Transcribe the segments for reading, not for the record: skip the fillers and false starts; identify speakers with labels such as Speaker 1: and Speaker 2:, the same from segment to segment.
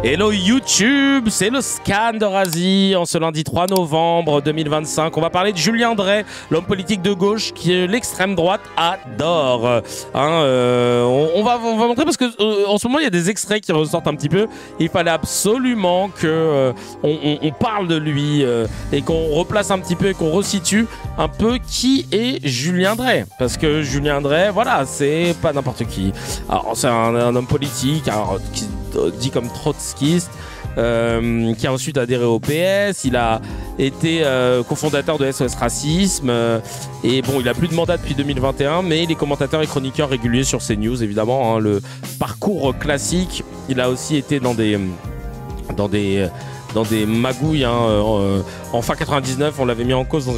Speaker 1: Hello YouTube, c'est le scan de Razi en ce lundi 3 novembre 2025. On va parler de Julien Dray, l'homme politique de gauche que l'extrême droite adore. On va montrer parce que en ce moment il y a des extraits qui ressortent un petit peu. Il fallait absolument que on parle de lui et qu'on replace un petit peu et qu'on resitue un peu qui est Julien Dray. Parce que Julien Dray, voilà, c'est pas n'importe qui. Alors c'est un homme politique, qui dit comme trotskiste, qui a ensuite adhéré au PS. Il a été cofondateur de SOS Racisme et bon, il a plus de mandat depuis 2021, mais il est commentateur et chroniqueur régulier sur CNews, évidemment, le parcours classique. Il a aussi été dans des magouilles. En fin 99, on l'avait mis en cause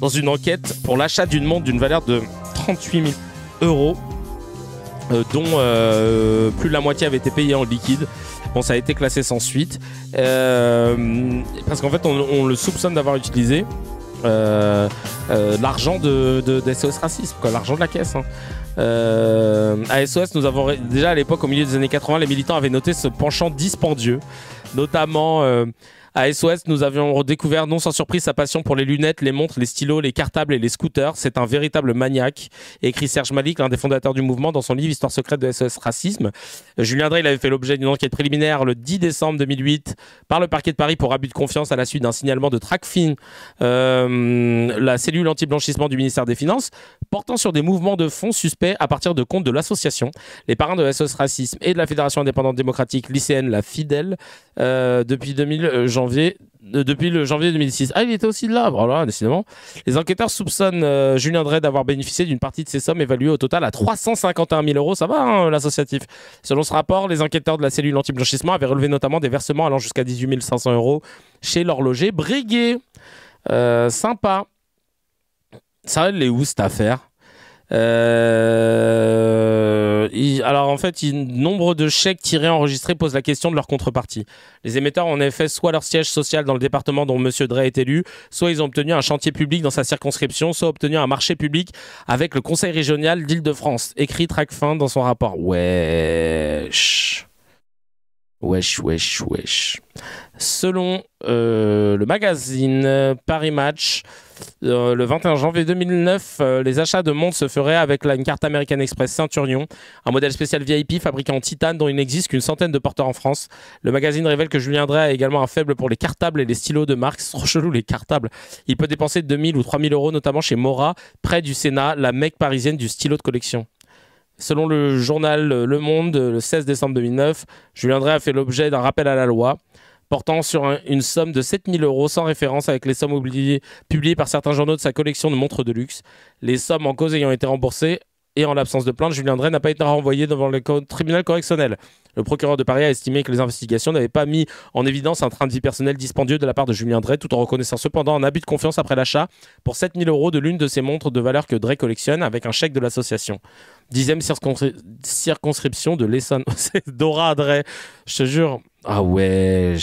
Speaker 1: dans une enquête pour l'achat d'une montre d'une valeur de 38 000 €. Dont plus de la moitié avait été payée en liquide. Bon, ça a été classé sans suite parce qu'en fait on le soupçonne d'avoir utilisé l'argent de SOS Racisme, quoi, l'argent de la caisse. À SOS, nous avons déjà à l'époque, au milieu des années 80, les militants avaient noté ce penchant dispendieux, notamment à SOS, nous avions redécouvert, non sans surprise, sa passion pour les lunettes, les montres, les stylos, les cartables et les scooters. C'est un véritable maniaque, écrit Serge Malik, l'un des fondateurs du mouvement, dans son livre Histoire secrète de SOS Racisme. Julien Dray, il avait fait l'objet d'une enquête préliminaire le 10 décembre 2008 par le parquet de Paris pour abus de confiance à la suite d'un signalement de Tracfin, la cellule anti-blanchissement du ministère des Finances, portant sur des mouvements de fonds suspects à partir de comptes de l'association. Les parrains de SOS Racisme et de la Fédération indépendante démocratique lycéenne, la FIDEL, depuis le janvier 2006. Ah, il était aussi là, voilà, décidément. Les enquêteurs soupçonnent Julien Dray d'avoir bénéficié d'une partie de ces sommes évaluées au total à 351 000 €. Ça va, l'associatif. Selon ce rapport, les enquêteurs de la cellule anti-blanchissement avaient relevé notamment des versements allant jusqu'à 18 500 € chez l'horloger Breguet. Sympa. Ça, elle est où cette affaire? Alors en fait, nombre de chèques tirés enregistrés posent la question de leur contrepartie. Les émetteurs ont en effet soit leur siège social dans le département dont M. Dray est élu, soit ils ont obtenu un chantier public dans sa circonscription, soit obtenu un marché public avec le Conseil régional d'Île-de-France. Écrit Tracfin dans son rapport. Wesh. Selon le magazine Paris Match, le 21 janvier 2009, les achats de montres se feraient avec une carte American Express Centurion, un modèle spécial VIP fabriqué en titane dont il n'existe qu'une centaine de porteurs en France. Le magazine révèle que Julien Dray a également un faible pour les cartables et les stylos de marque. C'est trop chelou, les cartables. Il peut dépenser 2 000 ou 3 000 €, notamment chez Mora, près du Sénat, la mecque parisienne du stylo de collection. Selon le journal Le Monde, le 16 décembre 2009, Julien Dray a fait l'objet d'un rappel à la loi portant sur une somme de 7 000 € sans référence avec les sommes publiées par certains journaux de sa collection de montres de luxe. Les sommes en cause ayant été remboursées et en l'absence de plainte, Julien Dray n'a pas été renvoyé devant le tribunal correctionnel. Le procureur de Paris a estimé que les investigations n'avaient pas mis en évidence un train de vie personnel dispendieux de la part de Julien Dray, tout en reconnaissant cependant un abus de confiance après l'achat pour 7 000 € de l'une de ces montres de valeur que Dray collectionne avec un chèque de l'association. 10e circonscription de l'Essonne. C'est Dora Dray, je te jure. Ah ouais.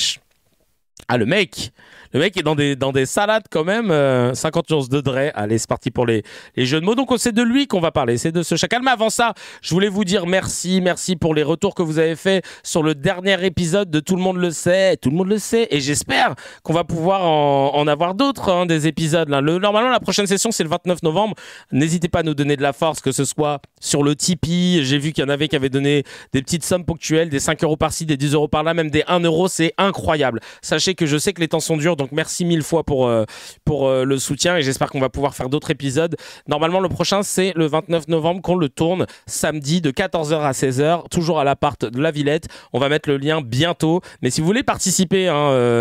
Speaker 1: Ah, le mec est dans des salades quand même. 50 ours de Dray. Allez, c'est parti pour les jeux de mots. Donc c'est de lui qu'on va parler, c'est de ce chacal. Mais avant ça, je voulais vous dire merci pour les retours que vous avez fait sur le dernier épisode de Tout le monde le sait. Tout le monde le sait. Et j'espère qu'on va pouvoir en avoir d'autres, des épisodes. Là. Normalement, la prochaine session, c'est le 29 novembre. N'hésitez pas à nous donner de la force, que ce soit sur le Tipeee. J'ai vu qu'il y en avait qui avaient donné des petites sommes ponctuelles, des 5 € par-ci, des 10 € par-là, même des 1 €. C'est incroyable. Sachez que je sais que les temps sont durs, donc merci 1000 fois pour le soutien et j'espère qu'on va pouvoir faire d'autres épisodes. Normalement, le prochain, c'est le 29 novembre qu'on le tourne, samedi de 14 h à 16 h, toujours à l'appart de la Villette. On va mettre le lien bientôt, mais si vous voulez participer,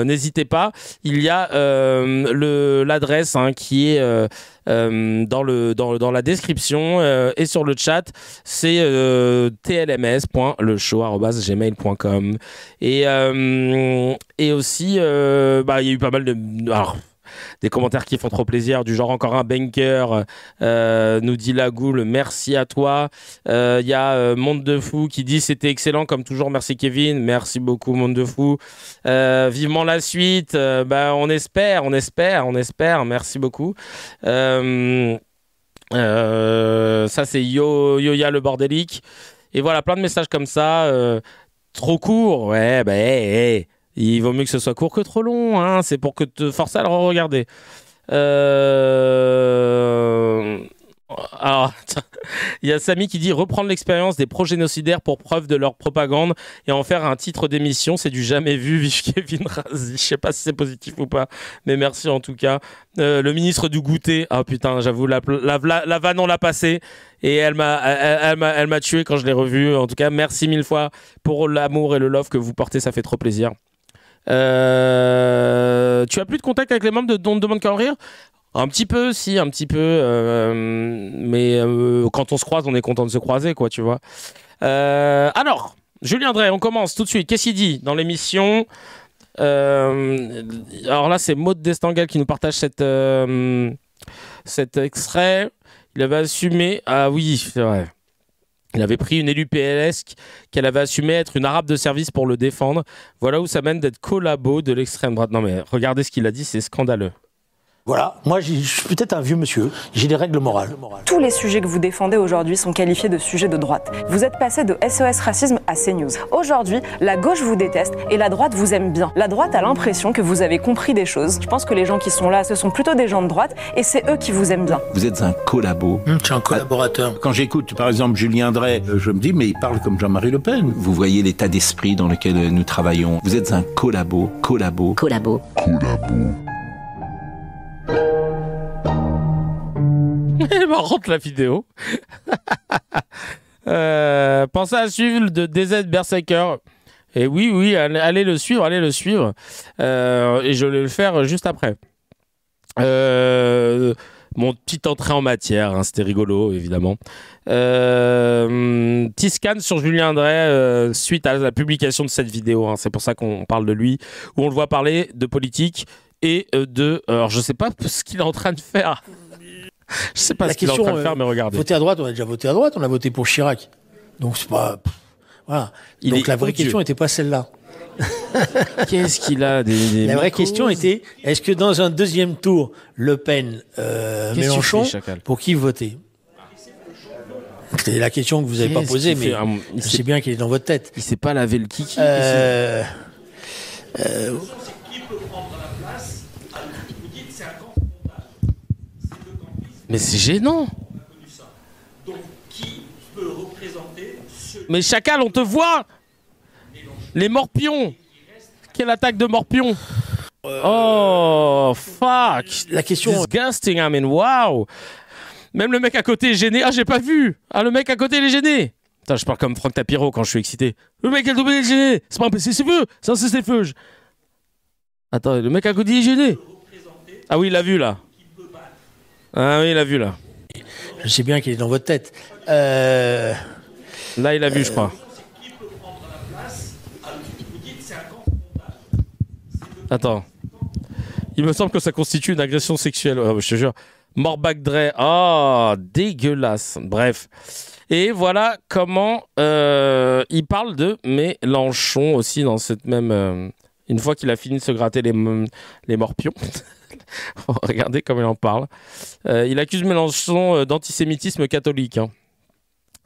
Speaker 1: n'hésitez pas. Il y a l'adresse qui est dans la description et sur le chat. C'est tlms.leshow@gmail.com et aussi il y a eu pas mal de des commentaires qui font trop plaisir, du genre encore un banker, nous dit Lagoule, merci à toi. Il y a Monde de Fou qui dit c'était excellent comme toujours, merci Kevin, merci beaucoup Monde de Fou. Vivement la suite, on espère, merci beaucoup. Ça c'est Yoya le bordélique. Et voilà, plein de messages comme ça. Trop court, ouais, bah, il vaut mieux que ce soit court que trop long, hein. C'est pour que te forcer à le regarder. Alors, il y a Samy qui dit reprendre l'expérience des pro-génocidaires pour preuve de leur propagande et en faire un titre d'émission, c'est du jamais vu, vive Kevin Razi. Je sais pas si c'est positif ou pas, mais merci en tout cas. Le ministre du goûter, ah putain, j'avoue, la vanne on l'a passée et elle m'a tué quand je l'ai revue. En tout cas, merci mille fois pour l'amour et le love que vous portez, ça fait trop plaisir. Tu as plus de contact avec les membres de Don't Demande qu'à en rire? Un petit peu, si, un petit peu. Mais quand on se croise, on est content de se croiser, quoi, tu vois. Alors, Julien Drey, on commence tout de suite. Qu'est-ce qu'il dit dans l'émission? Alors là, c'est Maud Destangal qui nous partage cet extrait. Il avait assumé... Ah oui, c'est vrai. Il avait pris une élue PLS qu'elle avait assumé être une arabe de service pour le défendre. Voilà où ça mène d'être collabo de l'extrême droite. Non mais regardez ce qu'il a dit, c'est scandaleux.
Speaker 2: Voilà, moi je suis peut-être un vieux monsieur, j'ai des règles morales.
Speaker 3: Tous les sujets que vous défendez aujourd'hui sont qualifiés de sujets de droite. Vous êtes passé de SOS Racisme à CNews. Aujourd'hui, la gauche vous déteste et la droite vous aime bien. La droite a l'impression que vous avez compris des choses. Je pense que les gens qui sont là, ce sont plutôt des gens de droite et c'est eux qui vous aiment bien.
Speaker 4: Vous êtes un collabo.
Speaker 2: Je suis un collaborateur.
Speaker 4: Quand j'écoute par exemple Julien Drey, je me dis mais il parle comme Jean-Marie Le Pen. Vous voyez l'état d'esprit dans lequel nous travaillons. Vous êtes un collabo.
Speaker 1: Elle est marrante la vidéo. Pensez à suivre le de DZ Berserker. Et oui, allez le suivre. Et je vais le faire juste après. Mon petite entrée en matière, hein, c'était rigolo, évidemment. Petit scan sur Julien Drey suite à la publication de cette vidéo. Hein, c'est pour ça qu'on parle de lui, où on le voit parler de politique et alors, je sais pas ce qu'il est en train de faire. Je sais pas ce qu'il est en train de faire, mais regardez.
Speaker 2: Voter à droite, on a déjà voté à droite, on a voté pour Chirac. Donc c'est pas... Voilà. Donc la vraie question n'était pas celle-là.
Speaker 1: Qu'est-ce qu'il a
Speaker 2: La vraie question était, est-ce que dans un deuxième tour, Le Pen, Mélenchon, pour qui voter? C'est la question que vous n'avez pas posée, mais je sais bien qu'il est dans votre tête.
Speaker 1: Il s'est pas lavé le kiki. Mais c'est gênant. Donc, qui peut représenter Mais Chacal, on te voit. Les morpions. Quelle attaque de morpions. Oh, fuck.
Speaker 2: La question...
Speaker 1: Disgusting, I mean, wow. Même le mec à côté est gêné. Ah, j'ai pas vu. Ah, le mec à côté, il est gêné. Putain, je parle comme Franck Tapiro quand je suis excité. Le mec à côté, il est gêné. C'est pas un PC, c'est feu. Ça, c'est ses feux. Attends, le mec à côté, il est gêné. Ah oui, il l'a vu, là. Ah oui, il a vu là.
Speaker 2: Je sais bien qu'il est dans votre tête.
Speaker 1: Là, il a vu, je crois. Attends. Il me semble que ça constitue une agression sexuelle. Oh, je te jure. Morbag Drey. Oh, dégueulasse. Bref. Et voilà comment il parle de Mélenchon aussi dans cette même... une fois qu'il a fini de se gratter les morpions. Regardez comme il en parle. Il accuse Mélenchon d'antisémitisme catholique, hein.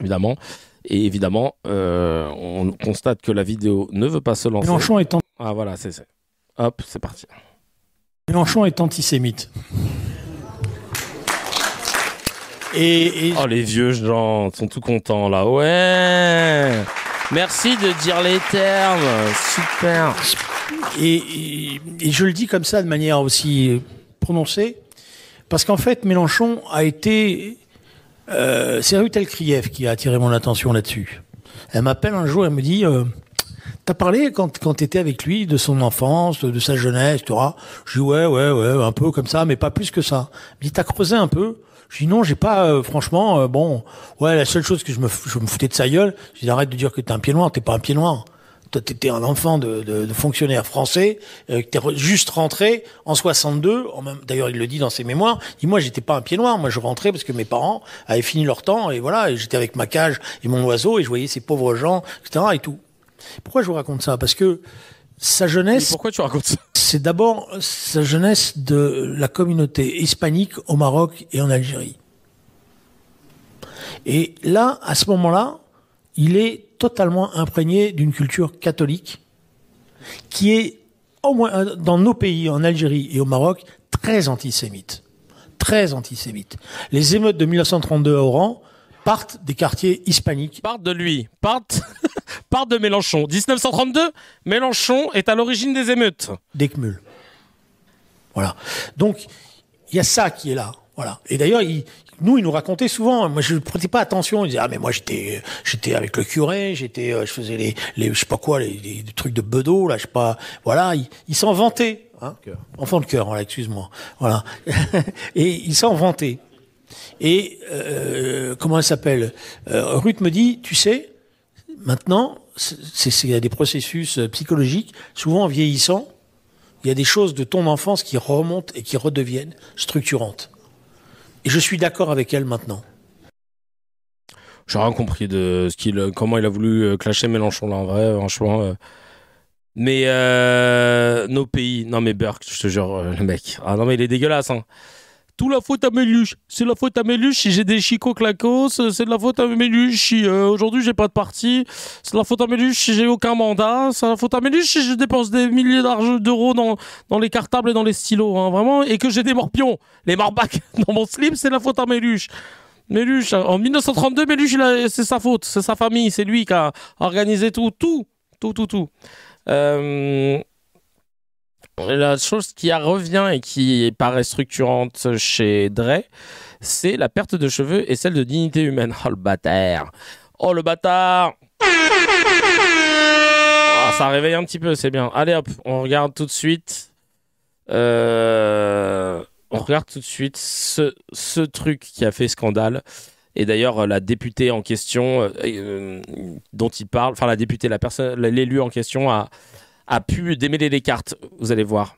Speaker 1: Évidemment. Et évidemment, on constate que la vidéo ne veut pas se lancer.
Speaker 2: Mélenchon est
Speaker 1: Ah voilà, c'est... Hop, c'est parti.
Speaker 2: Mélenchon est antisémite.
Speaker 1: Oh, les vieux gens sont tout contents là. Ouais. Merci de dire les termes. Super.
Speaker 2: Et je le dis comme ça de manière aussi prononcée, parce qu'en fait, Mélenchon a été... c'est Ruth Elkrieff qui a attiré mon attention là-dessus. Elle m'appelle un jour, elle me dit... T'as parlé quand t'étais avec lui de son enfance, de sa jeunesse, etc. Je dis ouais, un peu comme ça, mais pas plus que ça. Elle me dit t'as creusé un peu. Je dis non, j'ai pas, franchement, bon, ouais, la seule chose que je me foutais de sa gueule, je dis arrête de dire que t'es un pied noir, t'es pas un pied noir. Toi, t'étais un enfant de fonctionnaire français, t'es juste rentré en 62. D'ailleurs, il le dit dans ses mémoires. Il dit moi, j'étais pas un pied noir. Moi, je rentrais parce que mes parents avaient fini leur temps et voilà, et j'étais avec ma cage et mon oiseau et je voyais ces pauvres gens, etc. et tout. Pourquoi je vous raconte ça? Parce que sa jeunesse...
Speaker 1: Mais pourquoi tu racontes ça?
Speaker 2: C'est d'abord sa jeunesse de la communauté hispanique au Maroc et en Algérie. Et là, à ce moment-là, il est totalement imprégné d'une culture catholique qui est, au moins dans nos pays, en Algérie et au Maroc, très antisémite. Très antisémite. Les émeutes de 1932 à Oran partent des quartiers hispaniques.
Speaker 1: Partent de lui, partent de Mélenchon. 1932, Mélenchon est à l'origine des émeutes.
Speaker 2: D'Eckmühl. Voilà. Donc, il y a ça qui est là. Voilà. Et d'ailleurs, il nous racontait souvent, moi je ne prêtais pas attention, il disait, ah mais moi j'étais avec le curé, je faisais les je sais pas quoi, les trucs de bedeau, là, je sais pas, voilà, il s'en vantait, hein. Enfant de cœur, voilà, excuse-moi. Voilà. Et il s'en vantait. Et, comment elle s'appelle? Ruth me dit, tu sais, maintenant, il y a des processus psychologiques, souvent en vieillissant, il y a des choses de ton enfance qui remontent et qui redeviennent structurantes. Et je suis d'accord avec elle maintenant.
Speaker 1: J'ai rien compris de comment il a voulu clasher Mélenchon là en vrai, franchement. Mais nos pays, non mais Burke, je te jure, le mec. Ah non mais il est dégueulasse. Hein. Tout la faute à Méluche. C'est la faute à Méluche si j'ai des chicots clacos. C'est de la faute à Méluche si aujourd'hui j'ai pas de parti. C'est de la faute à Méluche si j'ai aucun mandat. C'est de la faute à Méluche si je dépense des milliers d'euros dans les cartables et dans les stylos. Hein, vraiment. Et que j'ai des morpions. Les morbacs dans mon slip, c'est de la faute à Méluche. Méluche, en 1932, Méluche, c'est sa faute. C'est sa famille. C'est lui qui a organisé tout. La chose qui revient et qui paraît structurante chez Dre, c'est la perte de cheveux et celle de dignité humaine. Oh le bâtard! Oh le bâtard! Ah, ça réveille un petit peu, c'est bien. Allez hop, on regarde tout de suite. Ce truc qui a fait scandale. Et d'ailleurs, la députée en question dont il parle, enfin la députée, l'élu en question a pu démêler les cartes, vous allez voir.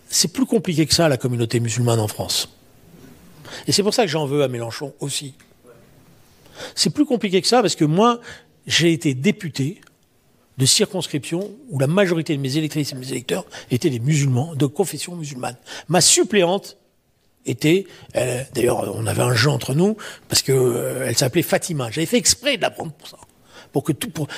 Speaker 2: C'est plus compliqué que ça, la communauté musulmane en France. Et c'est pour ça que j'en veux à Mélenchon aussi. C'est plus compliqué que ça parce que moi, j'ai été député de circonscription où la majorité de mes électrices et mes électeurs étaient des musulmans, de confession musulmane. Ma suppléante était, d'ailleurs, on avait un jeu entre nous parce que elle s'appelait Fatima. J'avais fait exprès de la prendre pour ça.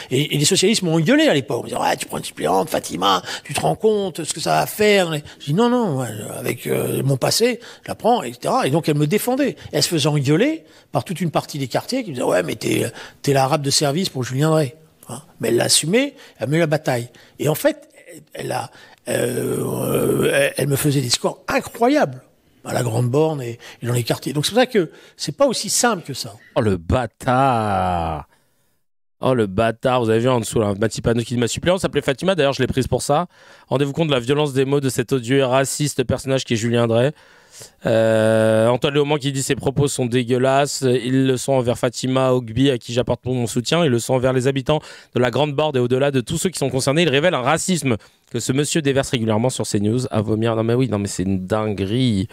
Speaker 2: Et les socialistes m'ont gueulé à l'époque. Ils me disaient, ouais, tu prends une suppléante, Fatima, tu te rends compte ce que ça va faire. Je dis, non, avec mon passé, je la prends, etc. Et donc, elle me défendait. Elle se faisait engueuler par toute une partie des quartiers qui me disaient, ouais, mais t'es l'arabe de service pour Julien Drey. Hein, mais elle l'a assumé, elle a mis la bataille. Et en fait, elle me faisait des scores incroyables à la Grande Borne et dans les quartiers. Donc, c'est pour ça que c'est pas aussi simple que ça.
Speaker 1: Oh, le bâtard! Oh le bâtard, vous avez vu en dessous là, Mathilde Panot qui dit ma suppléante s'appelait Fatima, d'ailleurs je l'ai prise pour ça. Rendez-vous compte de la violence des mots de cet odieux et raciste personnage qui est Julien Drey. Antoine Léaumont qui dit ses propos sont dégueulasses, ils le sont envers Fatima Ogbi à qui j'apporte mon soutien, ils le sont envers les habitants de la Grande Borne et au-delà de tous ceux qui sont concernés. Il révèle un racisme que ce monsieur déverse régulièrement sur CNews à vomir. Non mais c'est une dinguerie.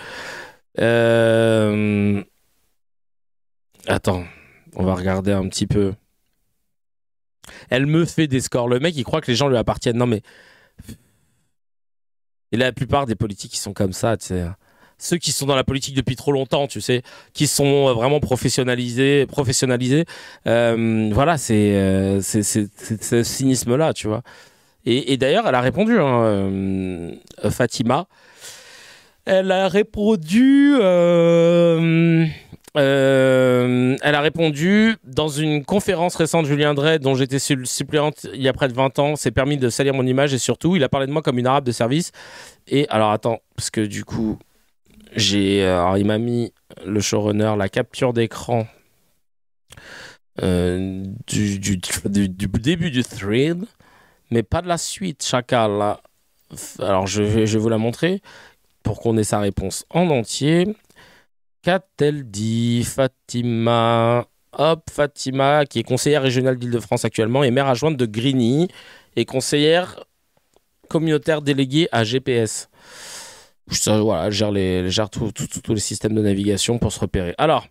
Speaker 1: Attends, on va regarder un petit peu. Elle me fait des scores. Le mec, il croit que les gens lui appartiennent. Non, mais... Et la plupart des politiques, qui sont comme ça, tu sais. Ceux qui sont dans la politique depuis trop longtemps, tu sais, qui sont vraiment professionnalisés. Voilà, c'est ce cynisme-là, tu vois. Et d'ailleurs, elle a répondu, hein, Fatima. Elle a répondu... elle a répondu dans une conférence récente de Julien Drey dont j'étais suppléante il y a près de 20 ans, s'est permis de salir mon image et surtout il a parlé de moi comme une arabe de service. Et alors attends, parce que du coup il m'a mis le showrunner la capture d'écran du début du thread, mais pas de la suite, chacal là. Alors je vais vous la montrer pour qu'on ait sa réponse en entier. Qu'a-t-elle dit, Fatima? Hop, Fatima, qui est conseillère régionale d'Île-de-France actuellement, et maire adjointe de Grigny, et conseillère communautaire déléguée à GPS. Ça, voilà, elle gère tous les systèmes de navigation pour se repérer. Alors,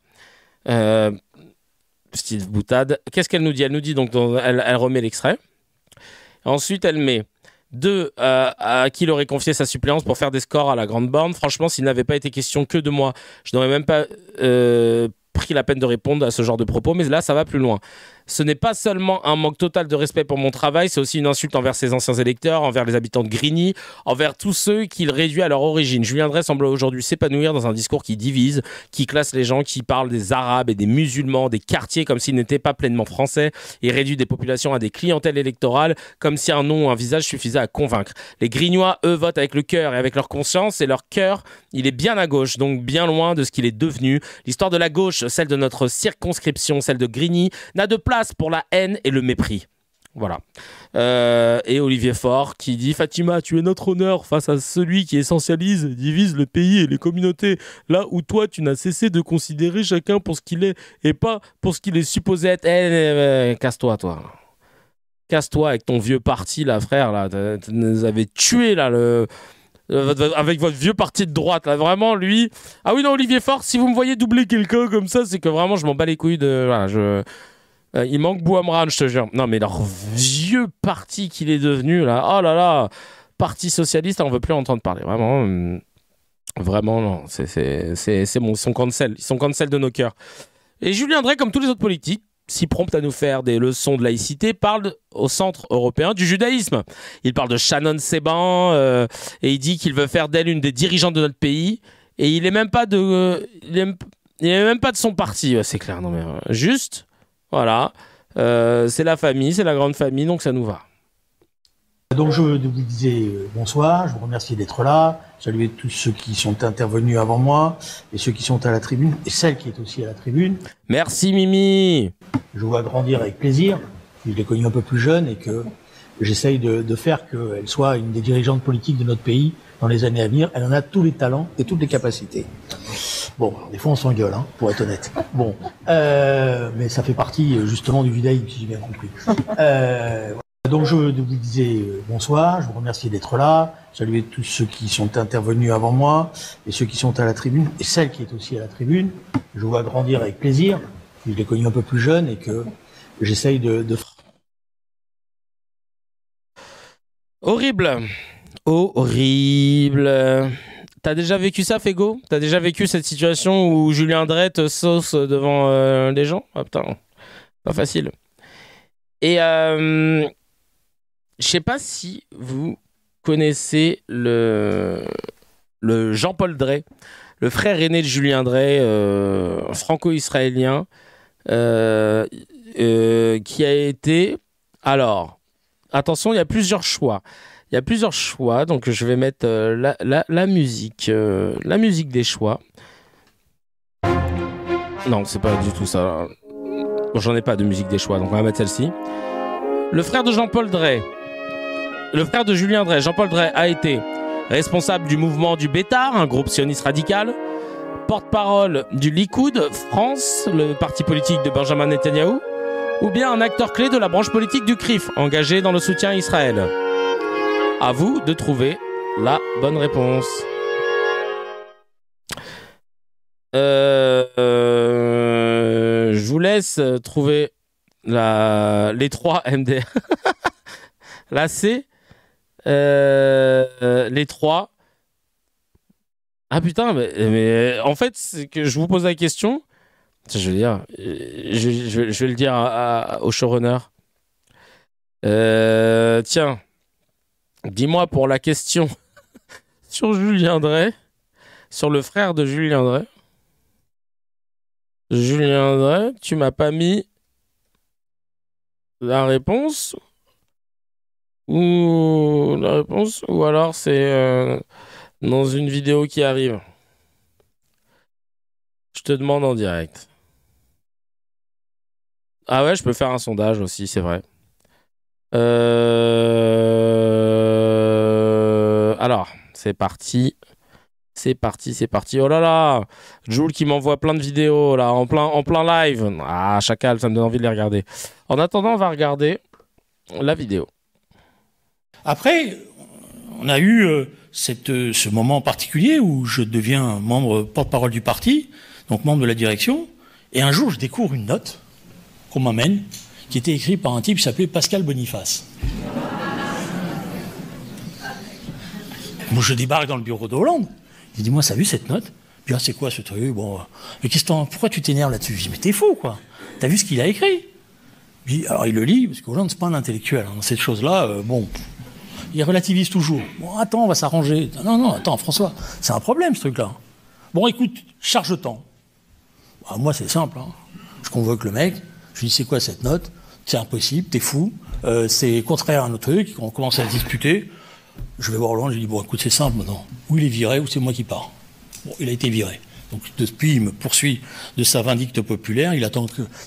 Speaker 1: petite boutade, qu'est-ce qu'elle nous dit? Elle nous dit, donc, elle remet l'extrait. Ensuite, elle met... à qui il aurait confié sa suppléance pour faire des scores à la Grande Borne. Franchement, s'il n'avait pas été question que de moi, je n'aurais même pas pris la peine de répondre à ce genre de propos, mais là, ça va plus loin. Ce n'est pas seulement un manque total de respect pour mon travail, c'est aussi une insulte envers ses anciens électeurs, envers les habitants de Grigny, envers tous ceux qu'il réduit à leur origine. Julien Drey semble aujourd'hui s'épanouir dans un discours qui divise, qui classe les gens, qui parle des Arabes et des musulmans, des quartiers comme s'ils n'étaient pas pleinement français, et réduit des populations à des clientèles électorales comme si un nom ou un visage suffisait à convaincre. Les Grignois, eux, votent avec le cœur et avec leur conscience, et leur cœur, il est bien à gauche, donc bien loin de ce qu'il est devenu. L'histoire de la gauche, celle de notre circonscription, celle de Grigny, n'a de place pour la haine et le mépris. Voilà. Et Olivier Faure qui dit « Fatima, tu es notre honneur face à celui qui essentialise et divise le pays et les communautés, là où toi, tu n'as cessé de considérer chacun pour ce qu'il est et pas pour ce qu'il est supposé être. Casse-toi, toi. Casse-toi avec ton vieux parti, là, frère. Là. Tu nous avais tués, là, avec votre vieux parti de droite. Là. Vraiment, lui... Ah oui, non, Olivier Faure, si vous me voyez doubler quelqu'un comme ça, c'est que vraiment, je m'en bats les couilles de... Voilà, il manque Bouhamran, je te jure. Non, mais leur vieux parti qu'il est devenu, là, oh là là, parti socialiste, on ne veut plus entendre parler. Vraiment, vraiment, non. C'est bon, ils sont cancel de nos cœurs. Et Julien Drey, comme tous les autres politiques, si prompt à nous faire des leçons de laïcité, parle au Centre européen du judaïsme. Il parle de Shannon Seban et il dit qu'il veut faire d'elle une des dirigeantes de notre pays. Et il n'est même pas de son parti, ouais, c'est clair. Non, mais juste... Voilà, c'est la famille, c'est la grande famille, donc ça nous va.
Speaker 2: Donc je vous disais bonsoir, je vous remercie d'être là, saluer tous ceux qui sont intervenus avant moi, et ceux qui sont à la tribune, et celle qui est aussi à la tribune.
Speaker 1: Merci Mimi.
Speaker 2: Je vous vois grandir avec plaisir, je l'ai connue un peu plus jeune, et que j'essaye de faire qu'elle soit une des dirigeantes politiques de notre pays dans les années à venir. Elle en a tous les talents et toutes les capacités. Bon, des fois on s'engueule, hein, pour être honnête. Bon, mais ça fait partie justement du judaïsme, si j'ai bien compris. Donc je vous disais bonsoir, je vous remercie d'être là, saluer tous ceux qui sont intervenus avant moi, et ceux qui sont à la tribune, et celle qui est aussi à la tribune. Je vous vois grandir avec plaisir, je l'ai connue un peu plus jeune, et que j'essaye de...
Speaker 1: Horrible. Horrible. T'as déjà vécu ça, Fego? T'as déjà vécu cette situation où Julien Drey te sauce devant des gens? Ah putain, pas facile. Et je sais pas si vous connaissez le Jean-Paul Drey, le frère aîné de Julien Drey, franco-israélien, qui a été... Alors, attention, il y a plusieurs choix. Il y a plusieurs choix, donc je vais mettre la musique des choix. Non, c'est pas du tout ça. Bon, j'en ai pas de musique des choix, donc on va mettre celle-ci. Le frère de Jean-Paul Drey, le frère de Julien Drey, Jean-Paul Drey, a été responsable du mouvement du Bétar, un groupe sioniste radical, porte-parole du Likoud France, le parti politique de Benjamin Netanyahou, ou bien un acteur clé de la branche politique du CRIF, engagé dans le soutien à Israël. À vous de trouver la bonne réponse. Je vous laisse trouver les trois MDR. Là, c'est les trois. Ah putain, mais en fait, c'est que je vous pose la question. Je veux dire, je vais le dire au showrunner. Tiens. Dis-moi pour la question sur Julien Drey, sur le frère de Julien Drey. Julien Drey, tu m'as pas mis la réponse ou alors c'est dans une vidéo qui arrive. Je te demande en direct. Ah ouais, je peux faire un sondage aussi, c'est vrai. Alors, c'est parti. Oh là là, Jules qui m'envoie plein de vidéos là, en plein live. Ah, chacal, ça me donne envie de les regarder. En attendant, on va regarder la vidéo.
Speaker 2: Après, on a eu ce moment particulier où je deviens membre porte-parole du parti, donc membre de la direction, et un jour je découvre une note qu'on m'amène, qui était écrite par un type qui s'appelait Pascal Boniface. Moi, je débarque dans le bureau de Hollande. Il dit, moi, ça a vu cette note? Je dis, ah, c'est quoi ce truc? Bon, mais pourquoi tu t'énerves là-dessus? Je dis, mais t'es fou, quoi. T'as vu ce qu'il a écrit? Je dis, alors il le lit, parce qu'Hollande, c'est pas un intellectuel. Dans cette chose-là, bon, il relativise toujours. Bon, attends, on va s'arranger. Non, attends, François, c'est un problème, ce truc-là. Bon, écoute, charge-temps. Bah, moi, c'est simple. Hein. Je convoque le mec, je lui dis, c'est quoi cette note? C'est impossible, t'es fou, c'est contraire à nos trucs, on commence à se discuter. Je vais voir Hollande, je lui dis, bon, écoute, c'est simple maintenant. Ou il est viré, ou c'est moi qui pars. Bon, il a été viré. Donc, depuis, il me poursuit de sa vindicte populaire. Il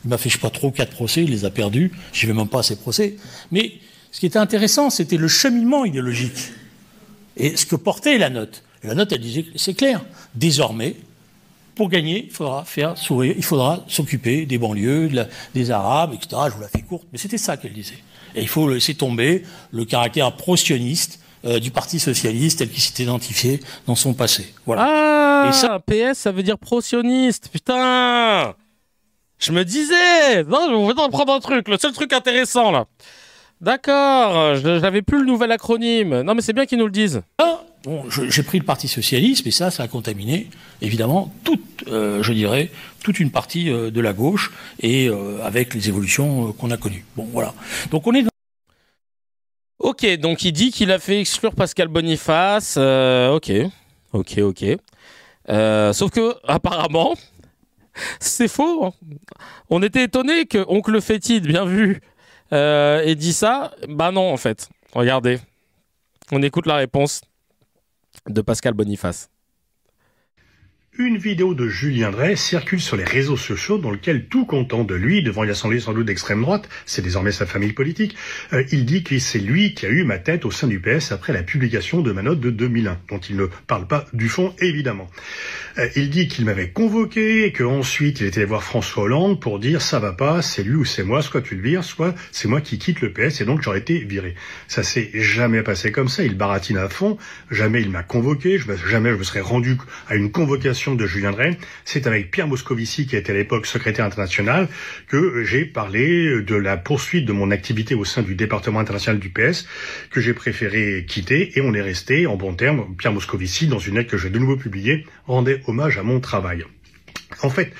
Speaker 2: m'a fait, je sais pas, 3 ou 4 procès, il les a perdus. Je vais même pas à ces procès. Mais ce qui était intéressant, c'était le cheminement idéologique. Et ce que portait la note. Et la note, elle disait, c'est clair. Désormais, pour gagner, il faudra faire sourire, il faudra s'occuper des banlieues, des Arabes, etc. Je vous la fais courte, mais c'était ça qu'elle disait. Et il faut laisser tomber le caractère pro-sioniste du Parti socialiste tel qu'il s'est identifié dans son passé. Voilà.
Speaker 1: Ah,
Speaker 2: et ça,
Speaker 1: PS, ça veut dire pro-sioniste. Putain, je me disais. Non, je vais en prendre un truc. Le seul truc intéressant là. D'accord. Je n'avais plus le nouvel acronyme. Non, mais c'est bien qu'ils nous le disent.
Speaker 2: Bon, j'ai pris le Parti socialiste, mais ça a contaminé, évidemment, toute une partie de la gauche, et avec les évolutions qu'on a connues. Bon, voilà. Donc on est dans...
Speaker 1: Ok, donc il dit qu'il a fait exclure Pascal Boniface. Ok. Sauf que, apparemment, c'est faux. On était étonnés que Oncle Fétide, bien vu, ait dit ça. Bah non, en fait. Regardez. On écoute la réponse de Pascal Boniface.
Speaker 5: Une vidéo de Julien Drey circule sur les réseaux sociaux dans lequel, tout content de lui, devant une assemblée sans doute d'extrême droite, c'est désormais sa famille politique, il dit que c'est lui qui a eu ma tête au sein du PS après la publication de ma note de 2001, dont il ne parle pas du fond, évidemment. Il dit qu'il m'avait convoqué et qu'ensuite il était allé voir François Hollande pour dire ça va pas, c'est lui ou c'est moi, soit tu le vires, soit c'est moi qui quitte le PS et donc j'aurais été viré. Ça s'est jamais passé comme ça, il baratine à fond, jamais il m'a convoqué, jamais je me serais rendu à une convocation de Julien Drey. C'est avec Pierre Moscovici, qui était à l'époque secrétaire international, que j'ai parlé de la poursuite de mon activité au sein du département international du PS, que j'ai préféré quitter, et on est resté en bons termes. Pierre Moscovici, dans une lettre que j'ai de nouveau publiée, rendait hommage à mon travail. En fait,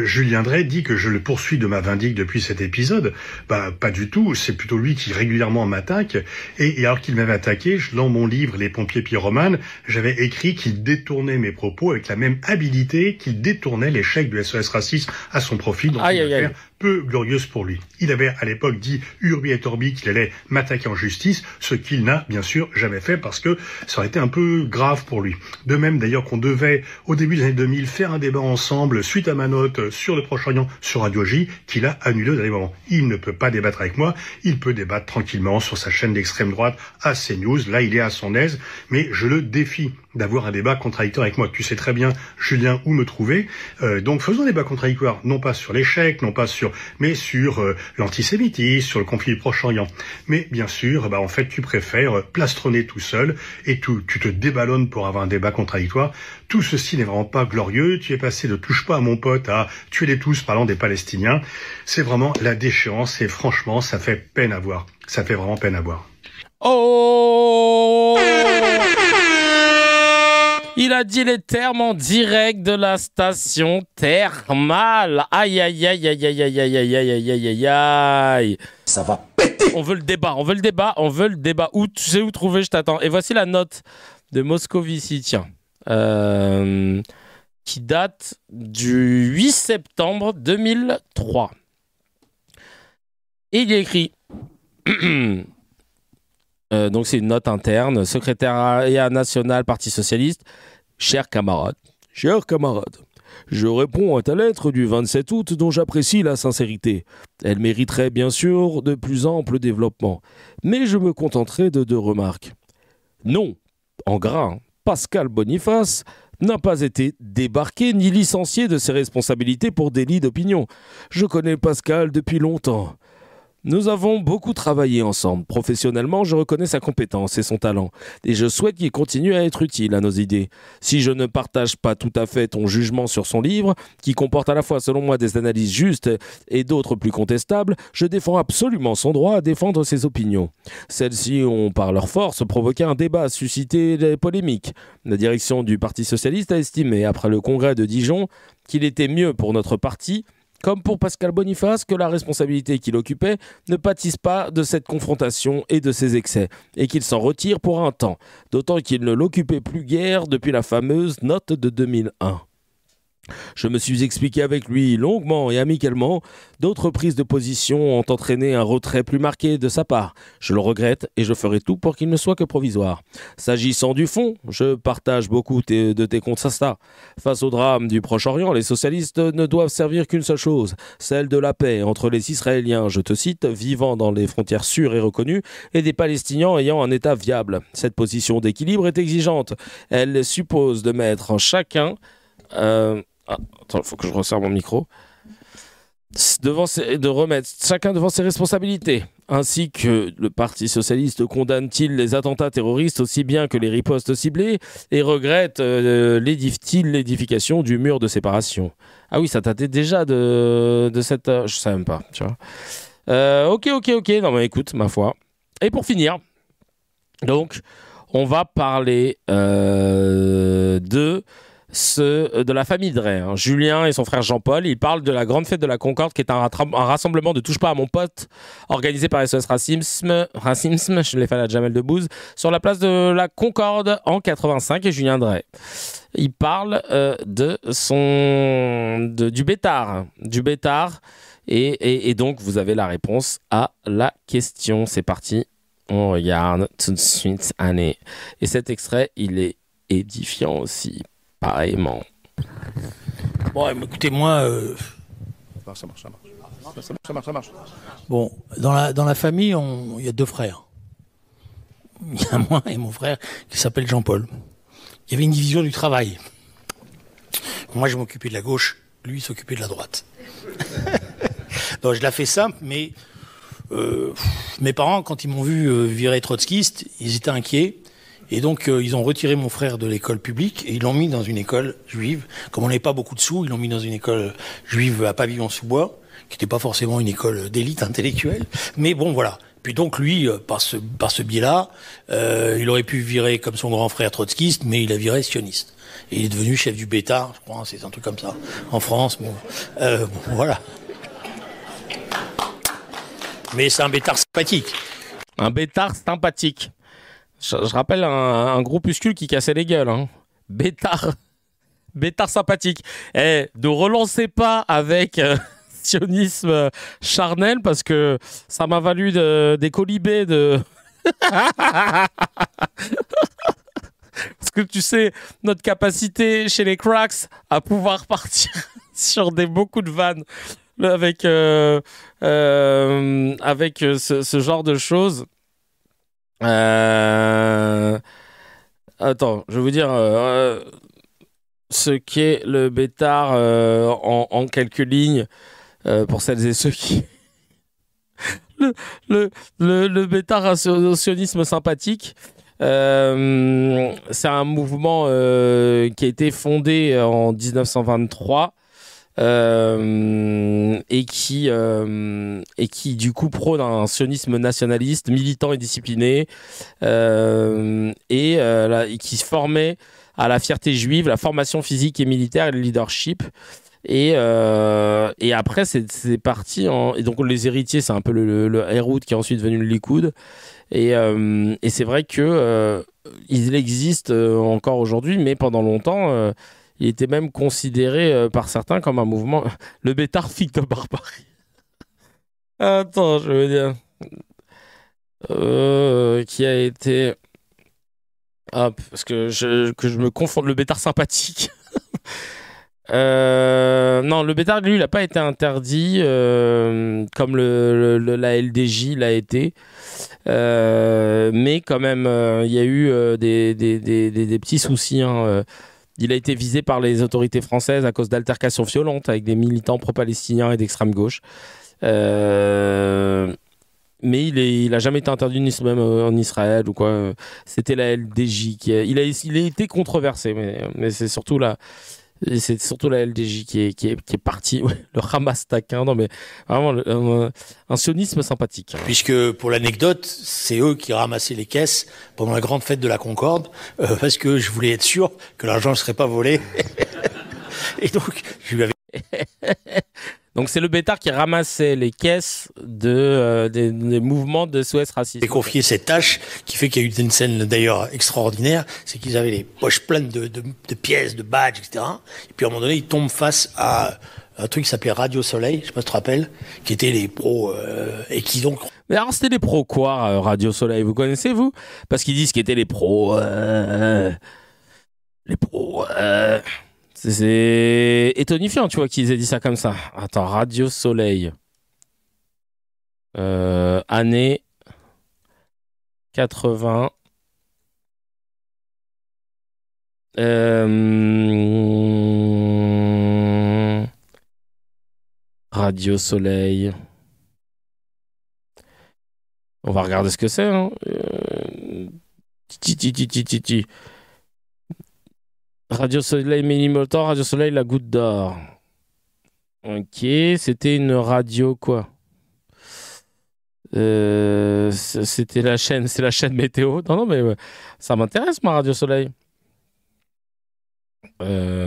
Speaker 5: Julien Drey dit que je le poursuis de ma vindicte depuis cet épisode. Bah, pas du tout. C'est plutôt lui qui régulièrement m'attaque. Et alors qu'il m'avait attaqué, dans mon livre Les pompiers pyromanes, j'avais écrit qu'il détournait mes propos avec la même habilité qu'il détournait l'échec du SOS Racisme à son profit. Donc une affaire peu glorieuse pour lui. Il avait à l'époque dit urbi et orbi qu'il allait m'attaquer en justice, ce qu'il n'a bien sûr jamais fait parce que ça aurait été un peu grave pour lui. De même d'ailleurs qu'on devait, au début des années 2000, faire un débat ensemble suite à ma note sur le Proche-Orient sur Radio J, qu'il a annulé au dernier moment. Il ne peut pas débattre avec moi, il peut débattre tranquillement sur sa chaîne d'extrême droite à CNews, là il est à son aise, mais je le défie d'avoir un débat contradictoire avec moi. Tu sais très bien, Julien, où me trouver. Donc faisons un débat contradictoire, non pas sur l'échec, non pas mais sur l'antisémitisme, sur le conflit du Proche-Orient. Mais bien sûr, en fait, tu préfères plastronner tout seul et tu te déballonnes pour avoir un débat contradictoire. Tout ceci n'est vraiment pas glorieux. Tu es passé de touche pas à mon pote à tuer les tous parlant des Palestiniens. C'est vraiment la déchéance et franchement, ça fait peine à voir. Ça fait vraiment peine à voir.
Speaker 1: Oh! Il a dit les termes en direct de la station thermale. Aïe, aïe, aïe, aïe, aïe, aïe, aïe, aïe, aïe, aïe, aïe, aïe.
Speaker 6: Ça va péter.
Speaker 1: On veut le débat. Où tu sais où trouver, je t'attends. Et voici la note de Moscovici, tiens. Qui date du 8 septembre 2003. Et il y a écrit... donc c'est une note interne, secrétariat national Parti socialiste. Chers camarades, je réponds à ta lettre du 27 août dont j'apprécie la sincérité. Elle mériterait bien sûr de plus amples développements, mais je me contenterai de 2 remarques. Non, en gras, Pascal Boniface n'a pas été débarqué ni licencié de ses responsabilités pour délit d'opinion. Je connais Pascal depuis longtemps. Nous avons beaucoup travaillé ensemble. Professionnellement, je reconnais sa compétence et son talent. Et je souhaite qu'il continue à être utile à nos idées. Si je ne partage pas tout à fait ton jugement sur son livre, qui comporte à la fois, selon moi, des analyses justes et d'autres plus contestables, je défends absolument son droit à défendre ses opinions. Celles-ci ont, par leur force, provoqué un débat, suscité des polémiques. La direction du Parti socialiste a estimé, après le congrès de Dijon, qu'il était mieux pour notre parti, comme pour Pascal Boniface, que la responsabilité qu'il occupait ne pâtisse pas de cette confrontation et de ses excès, et qu'il s'en retire pour un temps, d'autant qu'il ne l'occupait plus guère depuis la fameuse note de 2001. Je me suis expliqué avec lui longuement et amicalement. D'autres prises de position ont entraîné un retrait plus marqué de sa part. Je le regrette et je ferai tout pour qu'il ne soit que provisoire. S'agissant du fond, je partage beaucoup de tes constats. Face au drame du Proche-Orient, les socialistes ne doivent servir qu'une seule chose, celle de la paix entre les Israéliens, je te cite, vivant dans les frontières sûres et reconnues, et des Palestiniens ayant un État viable. Cette position d'équilibre est exigeante. Elle suppose de mettre chacun... attends, il faut que je resserre mon micro. De remettre chacun devant ses responsabilités, ainsi que le Parti socialiste condamne-t-il les attentats terroristes aussi bien que les ripostes ciblées et regrette l'édification du mur de séparation. Ah oui, ça datait déjà de cette... je sais même pas, tu vois. Ok, non mais écoute, ma foi. Et pour finir, donc, on va parler de la famille Drey, hein. Julien et son frère Jean-Paul, ils parlent de la grande fête de la Concorde qui est un rassemblement de touche pas à mon pote organisé par SOS Racisme, je l'ai fait à la Jamel Debbouze, sur la place de la Concorde en 85 et Julien Drey. Il parle du Bétard et donc vous avez la réponse à la question. C'est parti, on regarde tout de suite. Année. Et cet extrait, il est édifiant aussi. Pareillement.
Speaker 2: Bon, écoutez, moi...
Speaker 4: Ça marche.
Speaker 2: Bon, dans la famille, il y a deux frères. Il y a moi et mon frère qui s'appelle Jean-Paul. Il y avait une division du travail. Moi, je m'occupais de la gauche, lui, il s'occupait de la droite. Donc, je la fais simple, mais mes parents, quand ils m'ont vu virer trotskiste, ils étaient inquiets. Et donc, ils ont retiré mon frère de l'école publique et ils l'ont mis dans une école juive. Comme on n'avait pas beaucoup de sous, ils l'ont mis dans une école juive à Pavillon-sous-Bois, qui n'était pas forcément une école d'élite intellectuelle. Mais bon, voilà. Puis donc, lui, par ce biais-là, il aurait pu virer comme son grand frère trotskiste, mais il a viré sioniste. Et il est devenu chef du Bétard, je crois, c'est un truc comme ça. En France, bon, voilà. Mais c'est un Bétard sympathique.
Speaker 1: Un Bétard sympathique. Je rappelle un groupuscule qui cassait les gueules. Hein. Bétard sympathique. Ne relancez pas avec sionisme charnel parce que ça m'a valu des colibés de... Parce que tu sais, notre capacité chez les cracks à pouvoir partir sur beaucoup de vannes avec ce genre de choses... Attends, je vais vous dire ce qu'est le Bétard en quelques lignes pour celles et ceux qui... le Bétard sionisme sympathique, c'est un mouvement qui a été fondé en 1923 et qui du coup prône un sionisme nationaliste, militant et discipliné, et qui se formait à la fierté juive, la formation physique et militaire et le leadership. Et après c'est parti et donc les héritiers, c'est un peu le Herout qui est ensuite devenu le Likoud, et c'est vrai que il existe encore aujourd'hui, mais pendant longtemps il était même considéré par certains comme un mouvement... Le Bétard figue de barbarie. Attends, je veux dire... qui a été... Hop, parce que je me confonds. Le Bétard sympathique. Non, le Bétard, lui, il n'a pas été interdit comme la LDJ l'a été. Mais quand même, il y a eu des petits soucis, hein. Il a été visé par les autorités françaises à cause d'altercations violentes avec des militants pro-palestiniens et d'extrême gauche. Mais il a jamais été interdit même en Israël ou quoi. C'était la LDJ il a été controversé, mais c'est surtout la LDJ qui est partie. Ouais, le Hamas taquin, non mais vraiment un sionisme sympathique.
Speaker 2: Puisque pour l'anecdote, c'est eux qui ramassaient les caisses pendant la grande fête de la Concorde, parce que je voulais être sûr que l'argent ne serait pas volé. Et donc, je lui avais...
Speaker 1: Donc c'est le Bétard qui ramassait les caisses des mouvements de SOS Racisme.
Speaker 2: J'ai confié cette tâche qui fait qu'il y a eu une scène d'ailleurs extraordinaire, c'est qu'ils avaient les poches pleines de pièces, de badges, etc. Et puis à un moment donné, ils tombent face à un truc qui s'appelait Radio Soleil, je sais pas si tu te rappelles, qui étaient les pros et qui donc...
Speaker 1: Mais alors c'était les pros quoi, Radio Soleil, vous connaissez vous? Parce qu'ils disent qu'ils étaient les pros... Les pros... C'est étonifiant, tu vois, qu'ils aient dit ça comme ça. Attends, Radio Soleil. Année 80. Radio Soleil. On va regarder ce que c'est. Hein. Radio Soleil Minimotor, Radio Soleil La Goutte d'Or. Ok, c'était une radio quoi? C'était c'est la chaîne météo. Non, mais ça m'intéresse, moi, Radio Soleil.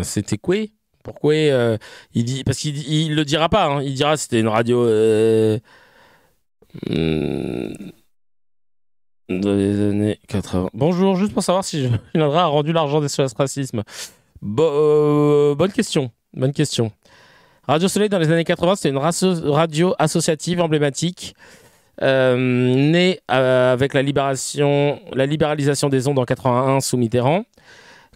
Speaker 1: C'était quoi? Pourquoi il dit, parce qu'il le dira pas, hein, il dira c'était une radio dans les années 80. Bonjour, juste pour savoir si Julien a rendu l'argent des SOS Racisme. Bonne question. Radio Soleil dans les années 80, c'était une radio associative emblématique, née avec la libéralisation des ondes en 81 sous Mitterrand.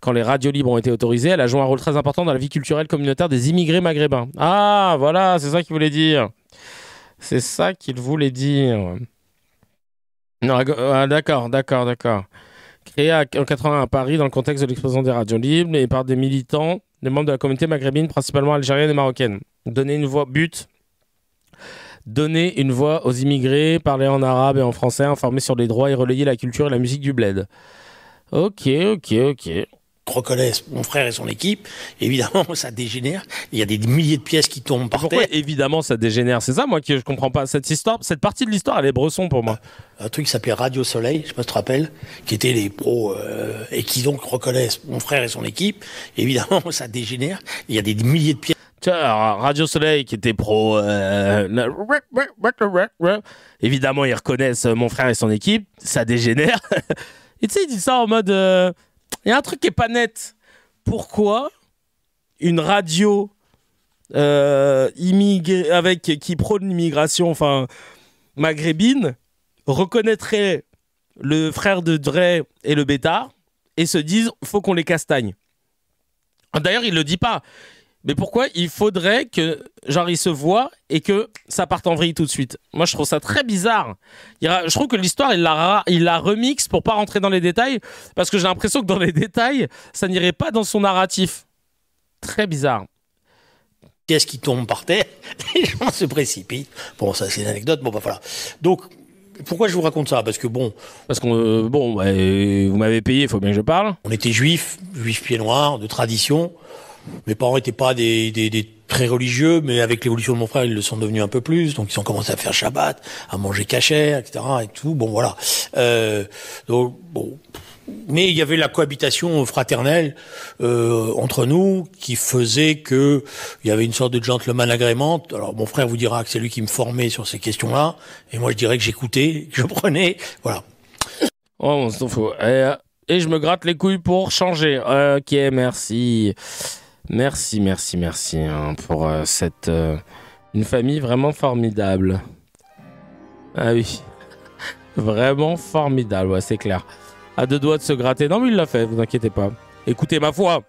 Speaker 1: Quand les radios libres ont été autorisées, elle a joué un rôle très important dans la vie culturelle communautaire des immigrés maghrébins. Ah, voilà, c'est ça qu'il voulait dire. Non, d'accord. Créée en 81 à Paris dans le contexte de l'explosion des radios libres et par des militants, des membres de la communauté maghrébine, principalement algérienne et marocaine. Donner une voix aux immigrés, parler en arabe et en français, informer sur les droits et relayer la culture et la musique du bled. Ok.
Speaker 2: Reconnaissent mon frère et son équipe, évidemment ça dégénère, il y a des milliers de pièces qui tombent par
Speaker 1: Pourquoi
Speaker 2: terre.
Speaker 1: Évidemment ça dégénère, c'est ça moi que je comprends pas, cette partie de l'histoire elle est bresson pour moi.
Speaker 2: Un truc qui s'appelait Radio Soleil, je sais pas si tu te rappelles, qui étaient les pros et qui donc reconnaissent mon frère et son équipe, évidemment ça dégénère, il y a des milliers de pièces.
Speaker 1: Tiens, Radio Soleil qui était pro, évidemment ils reconnaissent mon frère et son équipe, ça dégénère. Et tu sais, il dit ça en mode... Il y a un truc qui est pas net. Pourquoi une radio qui prône l'immigration, enfin maghrébine, reconnaîtrait le frère de Dre et le Bétard et se disent faut qu'on les castagne. D'ailleurs, il le dit pas. Mais pourquoi il faudrait que genre ils se voient et que ça parte en vrille tout de suite? Moi, je trouve ça très bizarre. Je trouve que l'histoire, il la remixe pour pas rentrer dans les détails, parce que j'ai l'impression que dans les détails, ça n'irait pas dans son narratif. Très bizarre.
Speaker 2: Pièces qui tombent par terre, les gens se précipitent. Bon, ça c'est une anecdote. Bon, bah voilà. Donc, pourquoi je vous raconte ça? Parce que vous m'avez payé, il faut bien que je parle. On était juifs pieds noirs, de tradition. Mes parents n'étaient pas des très religieux, mais avec l'évolution de mon frère, ils le sont devenus un peu plus. Donc, ils ont commencé à faire Shabbat, à manger kasher, etc. et tout. Bon, voilà. Mais il y avait la cohabitation fraternelle entre nous qui faisait que il y avait une sorte de gentleman agreement. Alors, mon frère vous dira que c'est lui qui me formait sur ces questions-là, et moi je dirais que j'écoutais, que je prenais. Voilà.
Speaker 1: Oh, on s'en fout. Et je me gratte les couilles pour changer. Ok, merci. Merci pour cette... une famille vraiment formidable. Ah oui. Vraiment formidable, ouais, c'est clair. À deux doigts de se gratter. Non, mais il l'a fait, vous inquiétez pas. Écoutez, ma foi.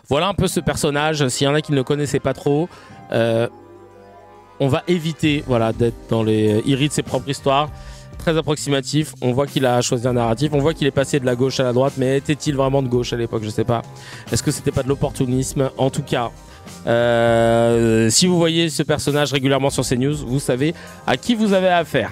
Speaker 1: Voilà un peu ce personnage. S'il y en a qui ne le connaissaient pas trop, on va éviter d'être dans les... Il rit de ses propres histoires. Très approximatif, on voit qu'il a choisi un narratif, on voit qu'il est passé de la gauche à la droite, mais était-il vraiment de gauche à l'époque? Je sais pas. Est-ce que c'était pas de l'opportunisme? En tout cas, Si vous voyez ce personnage régulièrement sur CNews, vous savez à qui vous avez affaire.